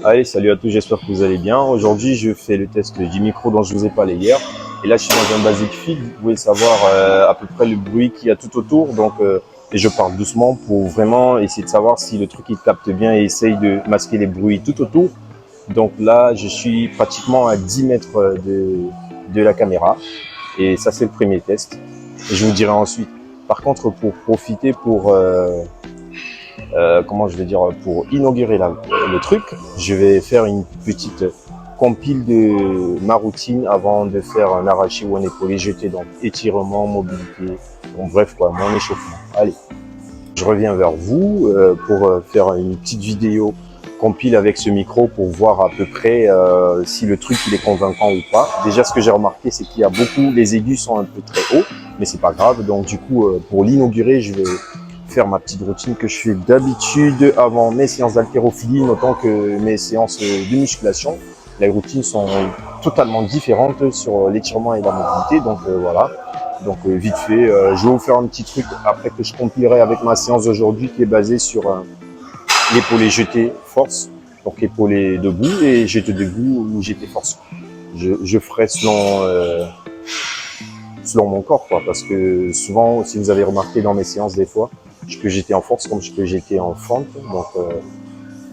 Allez, salut à tous, j'espère que vous allez bien. Aujourd'hui, je fais le test du micro dont je vous ai parlé hier. Et là, je suis dans un Basic Fit. Vous pouvez savoir à peu près le bruit qu'il y a tout autour. Et je parle doucement pour vraiment essayer de savoir si le truc il capte bien et essaye de masquer les bruits tout autour. Donc là, je suis pratiquement à 10 mètres de la caméra. Et ça, c'est le premier test. Et je vous dirai ensuite. Par contre, pour profiter, comment je vais dire, pour inaugurer le truc, je vais faire une petite compile de ma routine avant de faire un arraché ou un épaulé jeté. Donc étirement, mobilité, donc bref quoi, mon échauffement. Allez, je reviens vers vous pour faire une petite vidéo compile avec ce micro pour voir à peu près si le truc il est convaincant ou pas. Déjà ce que j'ai remarqué c'est qu'il y a beaucoup, les aigus sont un peu très hauts, mais c'est pas grave. Donc du coup pour l'inaugurer je vais faire ma petite routine que je fais d'habitude avant mes séances d'haltérophilie, notant que mes séances de musculation, les routines sont totalement différentes sur l'étirement et la mobilité. Donc voilà. Donc vite fait, je vais vous faire un petit truc après que je compilerai avec ma séance d'aujourd'hui qui est basée sur l'épaulé jeté force, donc épaulé debout et jeté debout ou jeté force. Je ferai selon mon corps, quoi, parce que souvent, si vous avez remarqué dans mes séances des fois, je peux jeter en force comme je peux jeter en fente, donc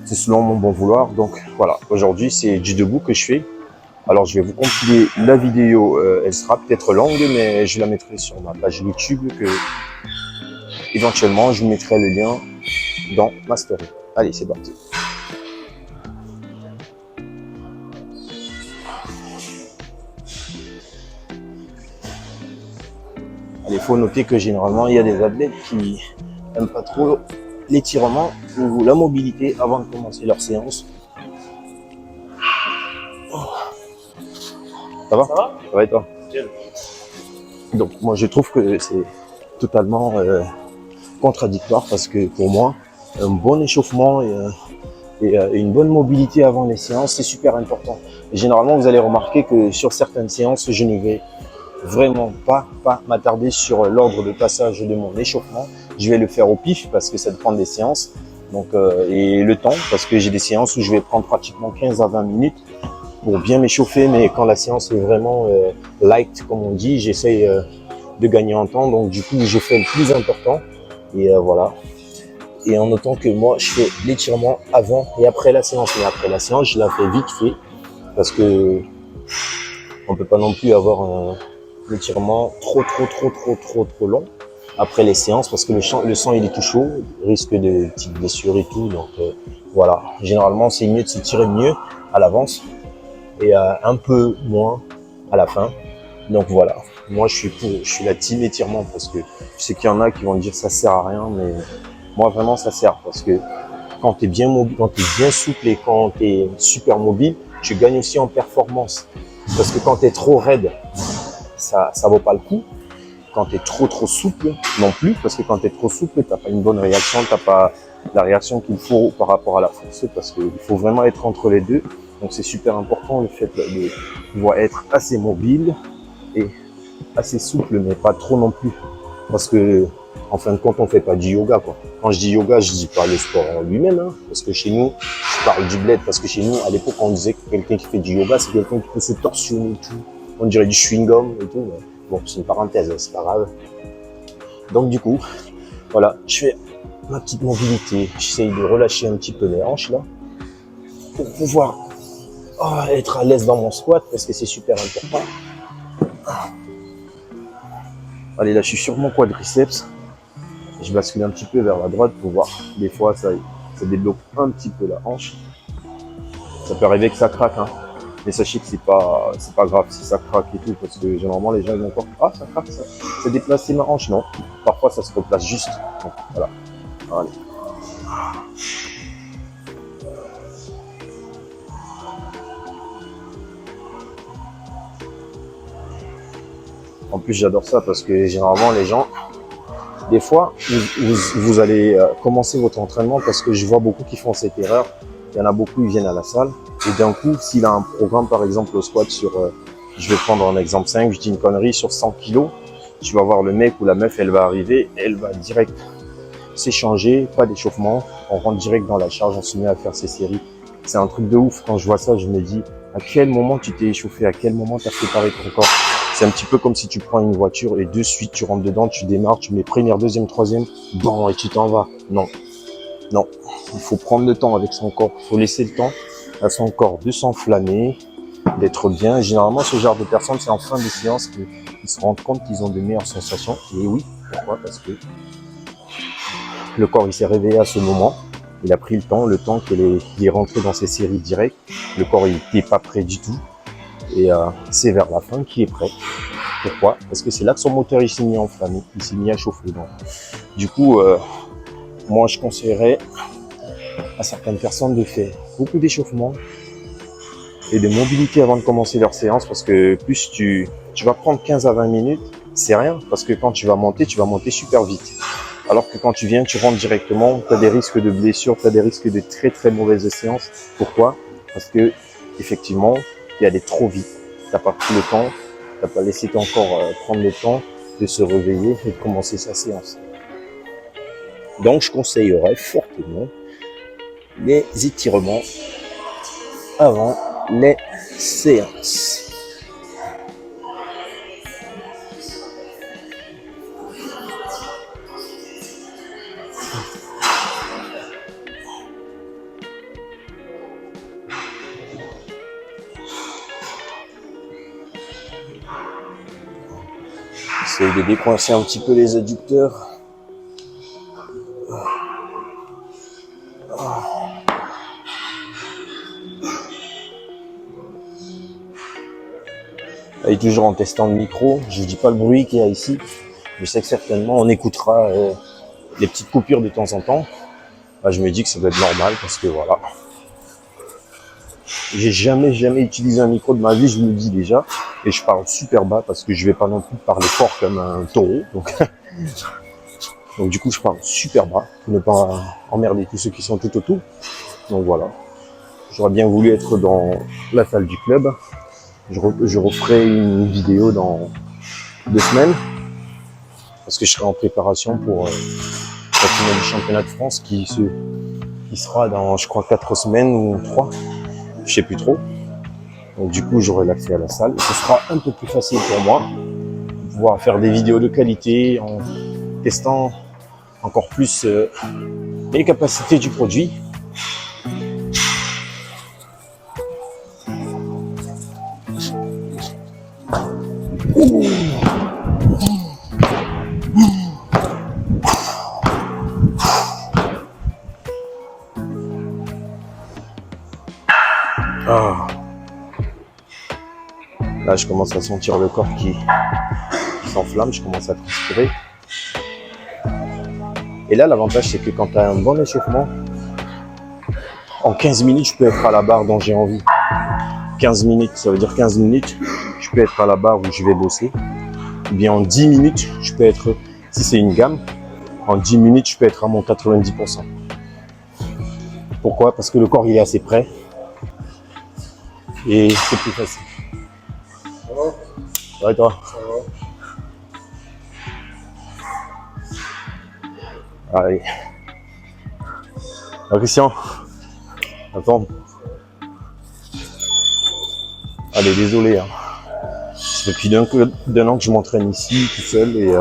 c'est selon mon bon vouloir. Donc voilà, aujourd'hui c'est du debout que je fais. Alors je vais vous compiler la vidéo, elle sera peut-être longue, mais je la mettrai sur ma page YouTube que éventuellement je vous mettrai le lien dans ma story. Allez, c'est parti. Il faut noter que généralement il y a des athlètes qui n'aiment pas trop l'étirement ou la mobilité avant de commencer leur séance. Ça va? Ça va? Ça va et toi? Donc moi je trouve que c'est totalement contradictoire parce que pour moi un bon échauffement et une bonne mobilité avant les séances c'est super important. Et généralement vous allez remarquer que sur certaines séances je ne vais vraiment pas m'attarder sur l'ordre de passage de mon échauffement. Je vais le faire au pif parce que ça dépend des séances. Donc, et le temps, parce que j'ai des séances où je vais prendre pratiquement 15 à 20 minutes pour bien m'échauffer. Mais quand la séance est vraiment light, comme on dit, j'essaye de gagner en temps. Donc du coup, je fais le plus important. Et voilà. Et en notant que moi, je fais l'étirement avant et après la séance. Mais après la séance, je la fais vite fait parce que on peut pas non plus avoir un l'étirement trop long après les séances parce que le sang il est tout chaud, risque de petites blessures et tout. Donc voilà, généralement c'est mieux de s'étirer mieux à l'avance et un peu moins à la fin. Donc voilà, moi je suis la team étirement parce que je sais qu'il y en a qui vont dire ça sert à rien, mais moi vraiment ça sert parce que quand tu es bien mobile, quand tu es bien souple et quand tu es super mobile, tu gagnes aussi en performance parce que quand tu es trop raide, ça vaut pas le coup. Quand tu es trop souple non plus, parce que quand tu es trop souple, tu n'as pas une bonne réaction, tu n'as pas la réaction qu'il faut par rapport à la force, parce qu'il faut vraiment être entre les deux. Donc c'est super important le fait de pouvoir être assez mobile et assez souple, mais pas trop non plus. Parce que en fin de compte, on fait pas du yoga, quoi. Quand je dis yoga, je dis pas le sport en lui-même, hein, parce que chez nous, je parle du bled, parce que chez nous, à l'époque, on disait que quelqu'un qui fait du yoga, c'est quelqu'un qui peut se torsionner et tout. On dirait du chewing-gum et tout. Mais bon, c'est une parenthèse, c'est pas grave. Donc du coup, voilà, je fais ma petite mobilité. J'essaye de relâcher un petit peu les hanches là, pour pouvoir être à l'aise dans mon squat, parce que c'est super important. Allez, là, je suis sur mon quadriceps. Je bascule un petit peu vers la droite pour voir. Des fois, ça débloque un petit peu la hanche. Ça peut arriver que ça craque, hein. Mais sachez que c'est pas grave si ça craque et tout, parce que généralement les gens ils vont encore ça craque, ça déplace ma hanche. Non, parfois ça se replace juste. Donc, voilà. Allez. En plus j'adore ça parce que généralement les gens, des fois vous allez commencer votre entraînement, parce que je vois beaucoup qui font cette erreur. Il y en a beaucoup, ils viennent à la salle et d'un coup, s'il a un programme par exemple au squat sur, je vais prendre un exemple 5, je dis une connerie, sur 100 kilos, tu vas voir le mec ou la meuf, elle va arriver, elle va direct s'échanger, pas d'échauffement, on rentre direct dans la charge, on se met à faire ses séries C'est un truc de ouf. Quand je vois ça, je me dis, à quel moment tu t'es échauffé, à quel moment tu as préparé ton corps. C'est un petit peu comme si tu prends une voiture et de suite tu rentres dedans, tu démarres, tu mets première, deuxième, troisième, bon, et tu t'en vas. Non, non. Il faut prendre le temps avec son corps. Il faut laisser le temps à son corps de s'enflammer, d'être bien. Généralement, ce genre de personnes, c'est en fin de séance qu'ils se rendent compte qu'ils ont de meilleures sensations. Et oui, pourquoi? Parce que le corps, il s'est réveillé à ce moment. Il a pris le temps qu'il est rentré dans ses séries directes. Le corps, il n'était pas prêt du tout. Et c'est vers la fin qu'il est prêt. Pourquoi? Parce que c'est là que son moteur il s'est mis à enflammer, il s'est mis à chauffer. Donc, du coup, moi je conseillerais à certaines personnes de faire beaucoup d'échauffement et de mobilité avant de commencer leur séance, parce que plus tu vas prendre 15 à 20 minutes, c'est rien, parce que quand tu vas monter super vite. Alors que quand tu viens, tu rentres directement, tu as des risques de blessures, tu as des risques de très très mauvaises séances. Pourquoi? Parce que effectivement, tu es allé trop vite. Tu n'as pas pris le temps, tu n'as pas laissé ton corps prendre le temps de se réveiller et de commencer sa séance. Donc, je conseillerais fortement les étirements avant les séances. J'essaie de décoincer un petit peu les adducteurs. Et toujours en testant le micro, je ne dis pas le bruit qu'il y a ici. Je sais que certainement on écoutera les petites coupures de temps en temps. Bah, je me dis que ça doit être normal parce que voilà. J'ai jamais utilisé un micro de ma vie, je me le dis déjà. Et je parle super bas parce que je vais pas non plus parler fort comme un taureau. Donc du coup, je parle super bas pour ne pas emmerder tous ceux qui sont tout autour. Donc voilà. J'aurais bien voulu être dans la salle du club. Je referai une vidéo dans 2 semaines. Parce que je serai en préparation pour la finale du championnat de France qui sera dans, je crois, 4 semaines ou 3. Je sais plus trop. Donc du coup, j'aurai l'accès à la salle. Ce sera un peu plus facile pour moi de pouvoir faire des vidéos de qualité en testant encore plus les capacités du produit. Ah. Là, je commence à sentir le corps qui s'enflamme, je commence à transpirer. Et là, l'avantage, c'est que quand tu as un bon échauffement, en 15 minutes, je peux être à la barre dont j'ai envie. 15 minutes, ça veut dire 15 minutes, je peux être à la barre où je vais bosser. Ou bien en 10 minutes, je peux être, si c'est une gamme, en 10 minutes, je peux être à mon 90%. Pourquoi? Parce que le corps, il est assez prêt. Et c'est plus facile. Ça va? Ça va et toi? Ça va. Allez. Ah, Christian, attends. Allez, désolé. Hein. Ça fait depuis d'un an que je m'entraîne ici, tout seul. Et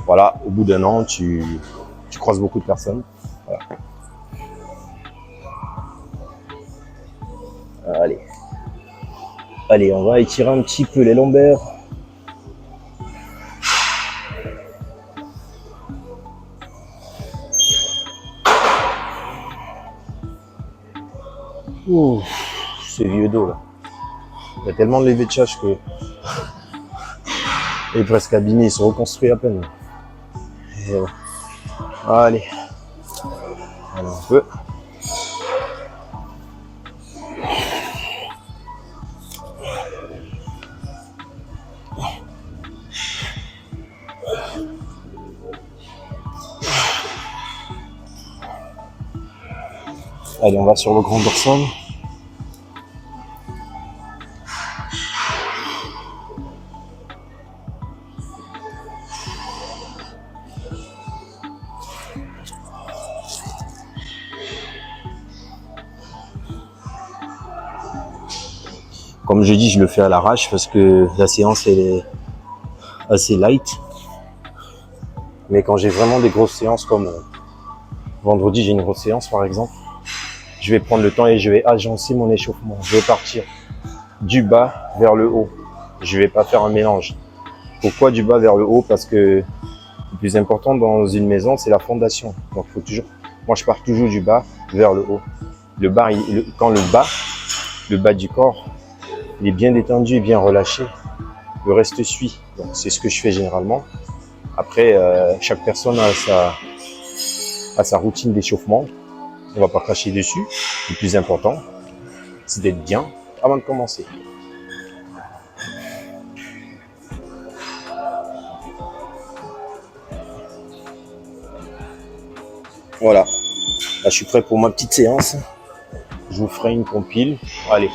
voilà, au bout d'un an, tu croises beaucoup de personnes. Voilà. Allez. Allez, on va étirer un petit peu les lombaires. Ouh, ce vieux dos là. Il y a tellement de levé de charge que il est presque abîmé, il se reconstruit à peine. Et voilà. Allez. Allez, un peu. Allez, on va sur le grand dorsal. Comme je dis, je le fais à l'arrache parce que la séance elle est assez light. Mais quand j'ai vraiment des grosses séances comme vendredi, j'ai une grosse séance par exemple, je vais prendre le temps et je vais agencer mon échauffement. Je vais partir du bas vers le haut. Je vais pas faire un mélange. Pourquoi du bas vers le haut? Parce que le plus important dans une maison, c'est la fondation. Donc faut toujours, moi je pars toujours du bas vers le haut. Le bas, quand le bas du corps, il est bien détendu et bien relâché, le reste suit. Donc c'est ce que je fais généralement. Après, chaque personne a sa routine d'échauffement. On va pas cracher dessus. Le plus important, c'est d'être bien avant de commencer. Voilà. Là, je suis prêt pour ma petite séance. Je vous ferai une compile. Allez.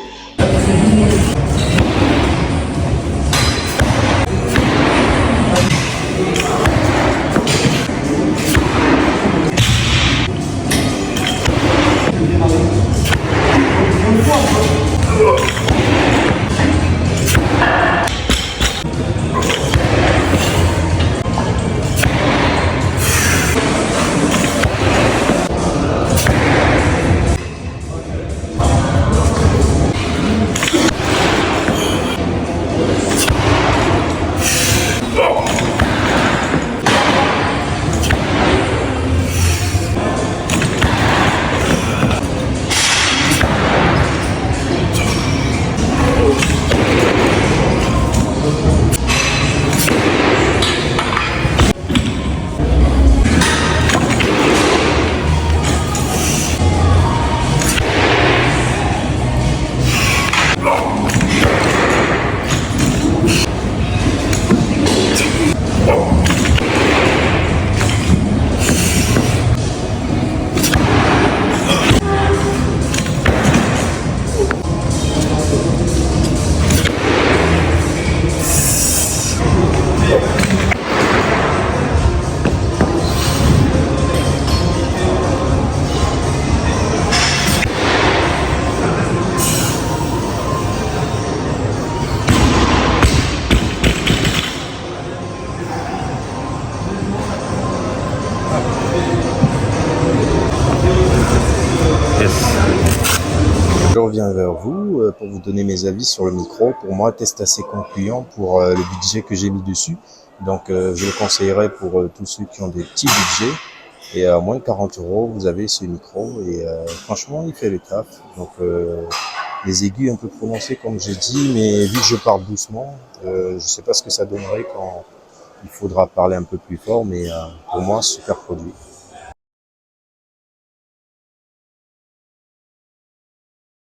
Je reviens vers vous pour vous donner mes avis sur le micro. Pour moi, test assez concluant pour le budget que j'ai mis dessus. Donc, je le conseillerais pour tous ceux qui ont des petits budgets. Et à moins de 40 €, vous avez ce micro. Et franchement, il fait le taf. Donc, les aigus un peu prononcés, comme j'ai dit. Mais vu que je parle doucement, je sais pas ce que ça donnerait quand il faudra parler un peu plus fort. Mais pour moi, super produit.